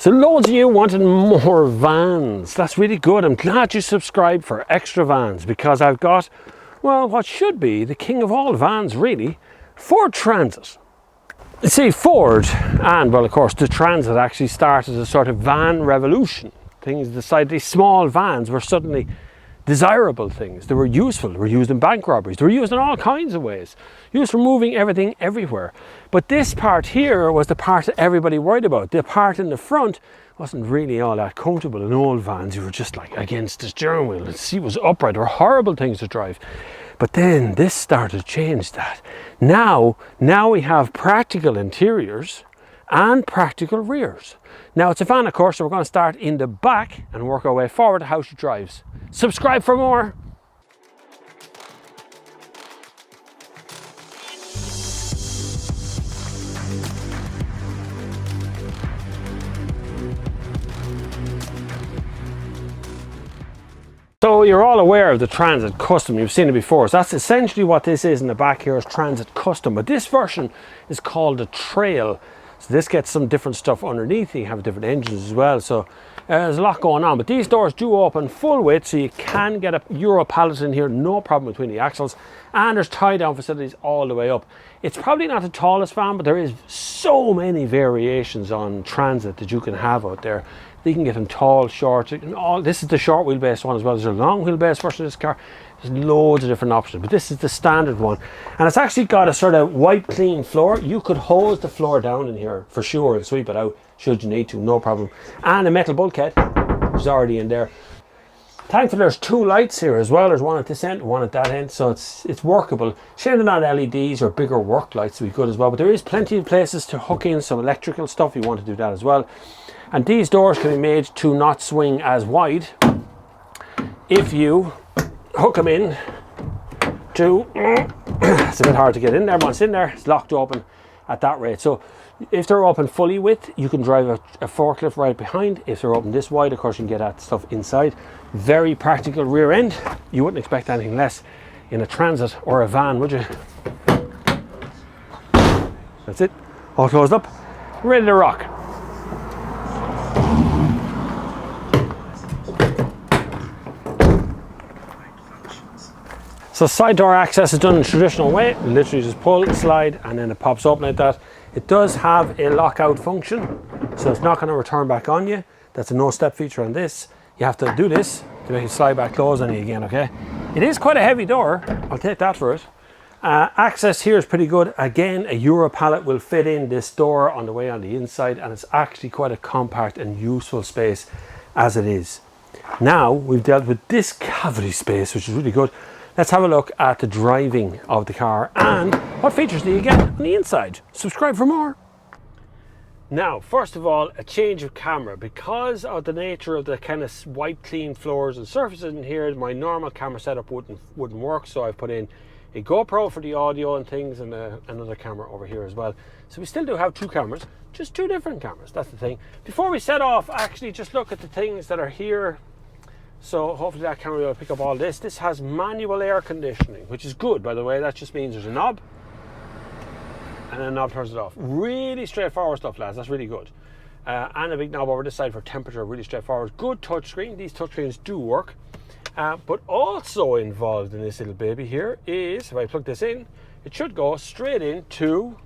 So loads of you wanted more vans. That's really good. I'm glad you subscribed for extra vans because I've got, well, what should be the king of all vans really, Ford Transit. You see, Ford and, well, of course, the Transit actually started a sort of van revolution. Things decided these small vans were suddenly desirable things. They were useful. They were used in bank robberies. They were used in all kinds of ways. Used for moving everything everywhere. But this part here was the part that everybody worried about. The part in the front wasn't really all that comfortable. In old vans, you were just like against the steering wheel. The seat was upright. They were horrible things to drive. But then this started to change that. Now we have practical interiors and practical rears. Now it's a van, of course, so we're going to start in the back and work our way forward to how she drives. Subscribe for more. So you're all aware of the Transit Custom, you've seen it before. So that's essentially what this is in the back here is Transit Custom. But this version is called the Trail. So this gets some different stuff underneath. You have different engines as well. So there's a lot going on. But these doors do open full width, so you can get a Euro pallet in here, no problem between the axles. And there's tie-down facilities all the way up. It's probably not the tallest van, but there is so many variations on Transit that you can have out there. You can get them tall, short, and all. This is the short wheelbase one as well. There's a long wheelbase version of this car. There's loads of different options, but this is the standard one. And it's actually got a sort of wipe clean floor. You could hose the floor down in here for sure and sweep it out should you need to, no problem. And a metal bulkhead is already in there. Thankfully there's two lights here as well. There's one at this end, one at that end, so it's workable. Shame they're not LEDs or bigger work lights would be good as well, but there is plenty of places to hook in some electrical stuff if you want to do that as well. And these doors can be made to not swing as wide if you hook them in to, it's a bit hard to get in there. Once in there, it's locked open at that rate. So if they're open fully width, you can drive a forklift right behind. If they're open this wide, of course, you can get that stuff inside. Very practical rear end. You wouldn't expect anything less in a Transit or a van, would you? That's it. All closed up. Ready to rock. So side door access is done in the traditional way. You literally just pull, slide, and then it pops open like that. It does have a lockout function, so it's not going to return back on you. That's a no step feature on this. You have to do this to make it slide back close on you again, okay? It is quite a heavy door. I'll take that for it. Access here is pretty good. Again, a Euro pallet will fit in this door on the way on the inside, and it's actually quite a compact and useful space as it is. Now we've dealt with this cavity space, which is really good. Let's have a look at the driving of the car and what features do you get on the inside. Subscribe for more. Now, first of all, a change of camera. Because of the nature of the kind of wipe clean floors and surfaces in here, my normal camera setup wouldn't work, so I've put in a GoPro for the audio and things, and another camera over here as well. So we still do have two cameras, just two different cameras, that's the thing. Before we set off, actually just look at the things that are here. So hopefully that camera will pick up all this. This has manual air conditioning, which is good, by the way. That just means there's a knob and then a knob turns it off. Really straightforward stuff, lads. That's really good. And a big knob over this side for temperature. Really straightforward. Good touchscreen. These touchscreens do work. But also involved in this little baby here is, if I plug this in, it should go straight into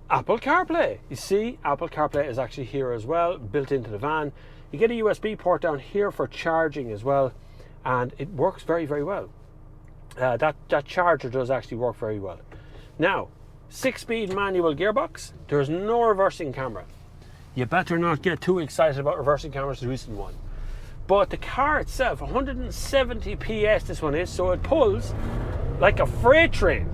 Apple CarPlay. You see, Apple CarPlay is actually here as well, built into the van. You get a USB port down here for charging as well, and it works very, very well. That charger does actually work very well. Now, 6-speed manual gearbox. There's no reversing camera. You better not get too excited about reversing cameras, the recent one. But the car itself, 170 PS this one is, so it pulls like a freight train.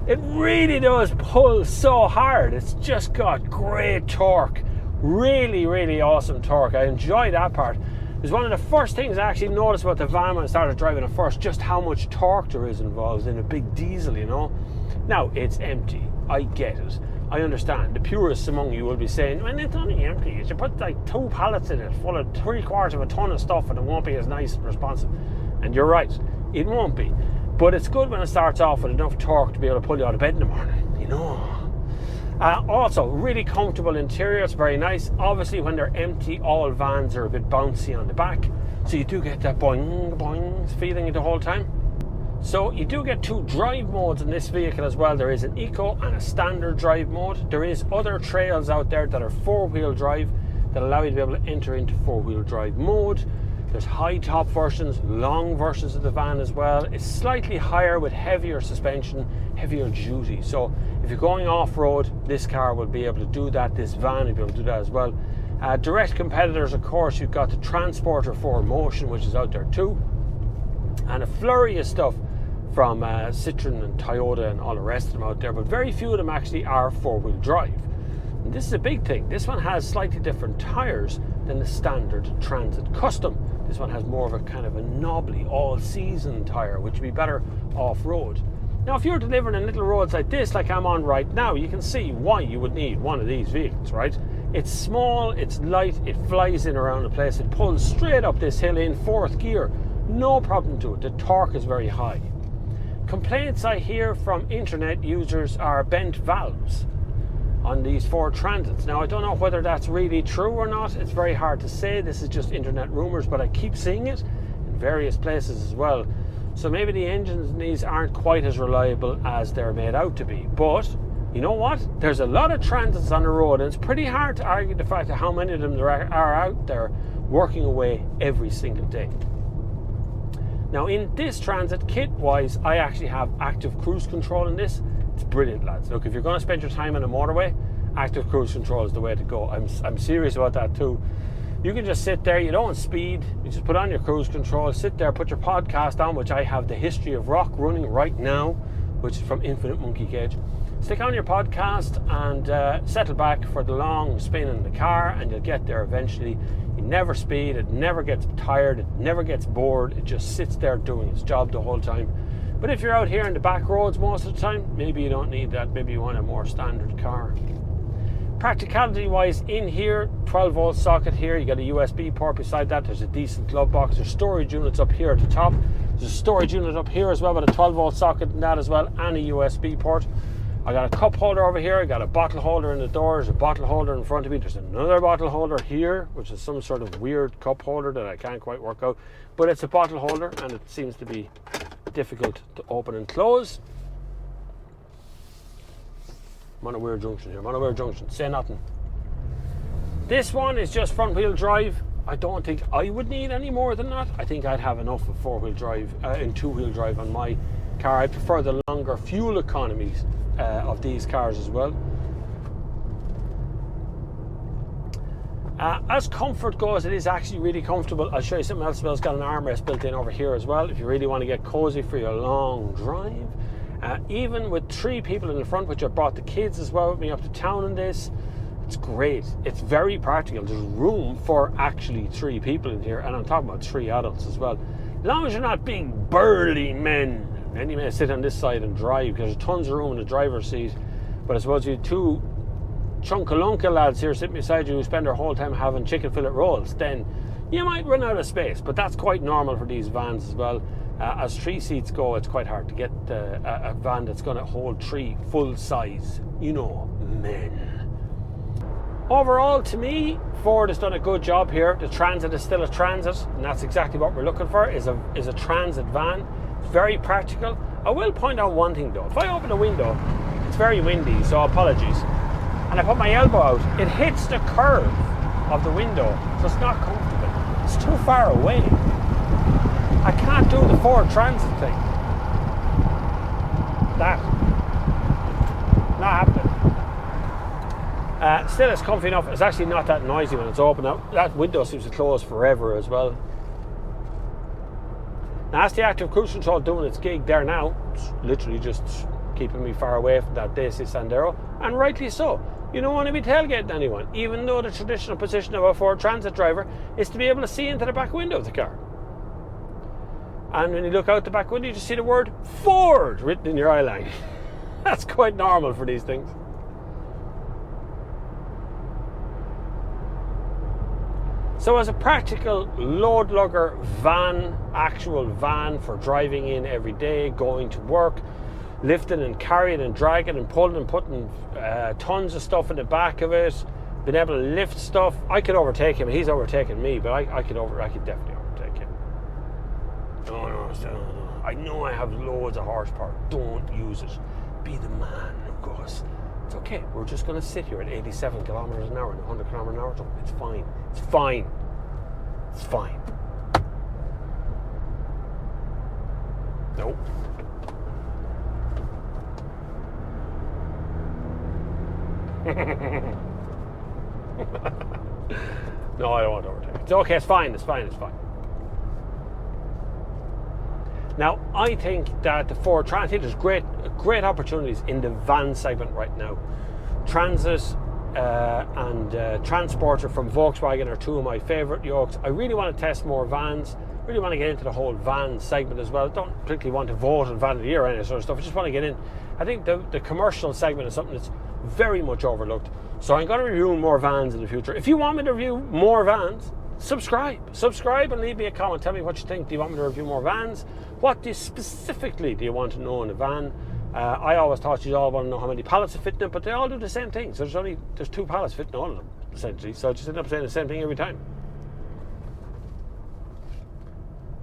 It really does pull so hard. It's just got great torque. Really, really awesome torque. I enjoy that part. It was one of the first things I actually noticed about the van when I started driving it first, just how much torque there is involved in a big diesel, you know. Now, it's empty. I get it. I understand. The purists among you will be saying, well, it's only empty. You should put like 2 pallets in it full of 3/4 of a ton of stuff and it won't be as nice and responsive. And you're right. It won't be. But it's good when it starts off with enough torque to be able to pull you out of bed in the morning, you know. Also, really comfortable interior. It's very nice. Obviously, when they're empty, all vans are a bit bouncy on the back, so you do get that boing boing feeling the whole time. So you do get 2 drive modes in this vehicle as well. There is an eco and a standard drive mode. There is other trails out there that are 4-wheel drive that allow you to be able to enter into 4-wheel drive mode. There's high top versions, long versions of the van as well. It's slightly higher with heavier suspension, heavier duty. So if you're going off-road, this car will be able to do that. This van will be able to do that as well. Direct competitors, of course, you've got the Transporter 4Motion, which is out there too. And a flurry of stuff from Citroen and Toyota and all the rest of them out there. But very few of them actually are 4-wheel drive. And this is a big thing. This one has slightly different tyres than the standard Transit Custom. This one has more of a kind of a knobbly all-season tyre, which would be better off-road. Now, if you're delivering in little roads like this, like I'm on right now, you can see why you would need one of these vehicles, right? It's small, it's light, it flies in around the place, it pulls straight up this hill in 4th gear. No problem to it. The torque is very high. Complaints I hear from internet users are bent valves on these Ford Transits. Now, I don't know whether that's really true or not. It's very hard to say. This is just internet rumors, but I keep seeing it in various places as well. So maybe the engines in these aren't quite as reliable as they're made out to be. But you know what? There's a lot of Transits on the road, and it's pretty hard to argue the fact of how many of them there are out there working away every single day. Now, in this Transit, kit-wise, I actually have active cruise control in this. It's brilliant, lads. Look, if you're going to spend your time on a motorway, active cruise control is the way to go. I'm serious about that too. You can just sit there, you don't speed, you just put on your cruise control, sit there, put your podcast on, which I have the history of rock running right now, which is from Infinite Monkey Cage. Stick on your podcast and settle back for the long spin in the car, and you'll get there eventually. You never speed, it never gets tired, it never gets bored, it just sits there doing its job the whole time. But if you're out here in the back roads most of the time, maybe you don't need that, maybe you want a more standard car. Practicality wise, in here, 12 volt socket here, you got a USB port beside that, there's a decent glove box, there's storage units up here at the top, there's a storage unit up here as well with a 12 volt socket in that as well, and a USB port. I got a cup holder over here, I got a bottle holder in the door, there's a bottle holder in front of me, there's another bottle holder here, which is some sort of weird cup holder that I can't quite work out, but it's a bottle holder and it seems to be difficult to open and close. I'm on a weird junction here, I'm on a weird junction, say nothing. This one is just front wheel drive. I don't think I would need any more than that. I think I'd have enough of 4-wheel drive and 2-wheel drive on my car. I prefer the longer fuel economies of these cars as well. As comfort goes, it is actually really comfortable. I'll show you something else as well. It's got an armrest built in over here as well if you really want to get cozy for your long drive. Even with 3 people in the front, which I brought the kids as well with me up to town in this, it's great. It's very practical. There's room for actually 3 people in here, and I'm talking about 3 adults as well. As long as you're not big burly men, then you may sit on this side and drive because there's tons of room in the driver's seat. But I suppose you 2 chunkalunka lads here sitting beside you who spend their whole time having chicken fillet rolls, then you might run out of space. But that's quite normal for these vans as well. As 3 seats go, it's quite hard to get a van that's going to hold 3 full-size, men. Overall, to me, Ford has done a good job here. The Transit is still a Transit, and that's exactly what we're looking for, is a Transit van. It's very practical. I will point out one thing though. If I open the window, it's very windy, so apologies, and I put my elbow out, it hits the curve of the window, so it's not comfortable. It's too far away. I can't do the Ford Transit thing. Not happening. Still, it's comfy enough. It's actually not that noisy when it's open. That window seems to close forever as well. Now, that's the active cruise control doing its gig there now. It's literally just keeping me far away from that Dacia Sandero, and rightly so. You don't want to be tailgating anyone, even though the traditional position of a Ford Transit driver is to be able to see into the back window of the car. And when you look out the back window, you just see the word Ford written in your eye line. That's quite normal for these things. So as a practical load lugger van, actual van for driving in every day, going to work, lifting and carrying and dragging and pulling and putting tons of stuff in the back of it, been able to lift stuff. I could overtake him. He's overtaken me, but I could definitely overtake him. No, I know I have loads of horsepower. Don't use it. Be the man, of course. It's okay. We're just going to sit here at 87 kilometers an hour and 100 kilometers an hour. It's fine. It's fine. It's fine. Nope. No, I don't want to overtake. It's okay. It's fine. It's fine. It's fine. Now, I think that the Ford Transit, there's great opportunities in the van segment right now. Transit and Transporter from Volkswagen are two of my favourite yokes. I really want to test more vans. Really want to get into the whole van segment as well. Don't particularly want to vote on Van of the Year or any sort of stuff. I just want to get in. I think the commercial segment is something that's very much overlooked. So I'm going to review more vans in the future. If you want me to review more vans, subscribe and leave me a comment. Tell me what you think. Do you want me to review more vans? What specifically do you want to know in a van? I always thought you all want to know how many pallets are fitting in, but they all do the same thing. So there's 2 pallets fitting all of them, essentially. So I just end up saying the same thing every time.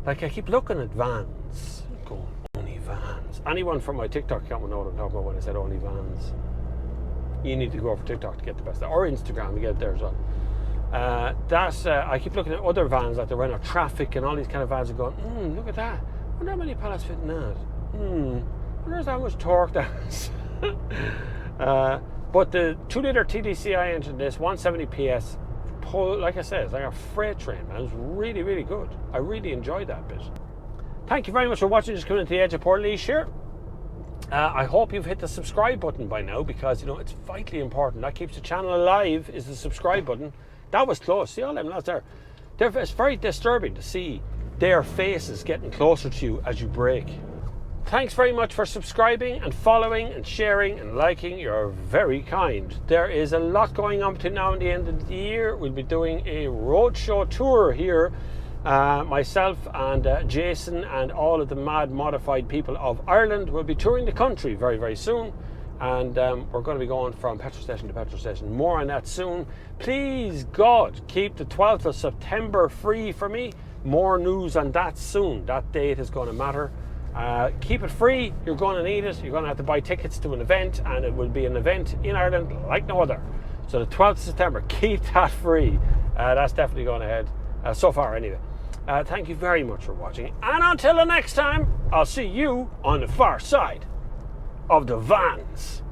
Like, I keep looking at vans, going, only vans. Anyone from my TikTok account will know what I'm talking about when I said only vans. You need to go over TikTok to get the best, or Instagram to get it there as well. I keep looking at other vans, like the Renault Traffic and all these kind of vans, and going, look at that. I wonder how many pallets fit in that. I wonder how much torque that is. But the 2-litre TDCi engine, this 170 PS, like I said, it's like a freight train, man. It's really, really good. I really enjoyed that bit. Thank you very much for watching. Just coming into the edge of Port here. I hope you've hit the subscribe button by now, because it's vitally important. That keeps the channel alive, is the subscribe button. That was close. See all them lads there? It's very disturbing to see their faces getting closer to you as you brake. Thanks very much for subscribing and following and sharing and liking. You're very kind. There is a lot going on between now and the end of the year. We'll be doing a roadshow tour here. Myself and Jason and all of the mad modified people of Ireland will be touring the country very, very soon. And we're going to be going from petrol station to petrol station. More on that soon. Please, God, keep the 12th of September free for me. More news on that soon. That date is going to matter. Keep it free. You're going to need it. You're going to have to buy tickets to an event, and it will be an event in Ireland like no other. So the 12th of September, keep that free. That's definitely going ahead, so far anyway. Thank you very much for watching, and until the next time, I'll see you on the far side of the vans.